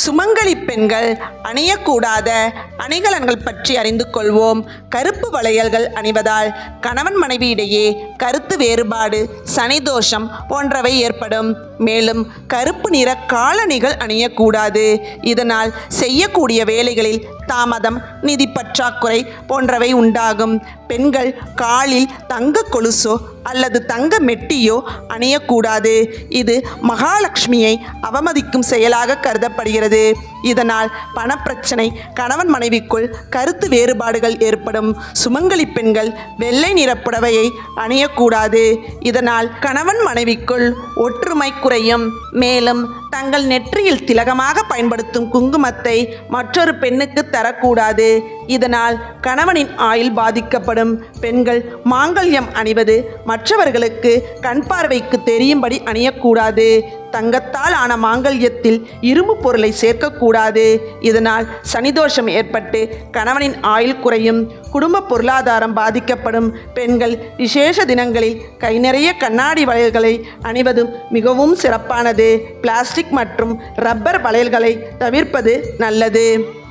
சுமங்கலி பெண்கள் அணியக்கூடாத அணிகலன்கள் பற்றி அறிந்து கொள்வோம். கருப்பு வளையல்கள் அணிவதால் கணவன் மனைவியிடையே கருத்து வேறுபாடு, சனிதோஷம் போன்றவை ஏற்படும். மேலும் கருப்பு நிற காலணிகள் அணியக்கூடாது. இதனால் செய்யக்கூடிய வேலைகளில் தாமதம், நிதி பற்றாக்குறை போன்றவை உண்டாகும். பெண்கள் காலில் தங்க கொலுசோ அல்லது தங்க மெட்டியோ அணியக்கூடாது. இது மகாலட்சுமியை அவமதிக்கும் செயலாக கருதப்படுகிறது. இதனால் பணப்பிரச்சனை, கணவன் மனைவிக்குள் கருத்து வேறுபாடுகள் ஏற்படும். சுமங்கலி பெண்கள் வெள்ளை நிற புடவையை அணியக்கூடாது. இதனால் கணவன் மனைவிக்குள் ஒற்றுமை குறையும். மேலும் தங்கள் நெற்றியில் திலகமாக பயன்படுத்தும் குங்குமத்தை மற்றொரு பெண்ணுக்கு தரக்கூடாது. இதனால் கணவனின் ஆயுள் பாதிக்கப்படும். பெண்கள் மாங்கல்யம் அணிவது மற்றவர்களுக்கு கண் பார்வைக்கு தெரியும்படி அணியக்கூடாது. தங்கத்தால் ஆன மாங்கல்யத்தில் இரும்பு பொருளை சேர்க்கக்கூடாது. இதனால் சனிதோஷம் ஏற்பட்டு கணவனின் ஆயுள் குறையும். குடும்ப பொருளாதாரம் பாதிக்கப்படும். பெண்கள் விசேஷ தினங்களில் கை நிறைய கண்ணாடி வளையல்களை அணிவது மிகவும் சிறப்பானது. பிளாஸ்டிக் மற்றும் ரப்பர் வளையல்களை தவிர்ப்பது நல்லது.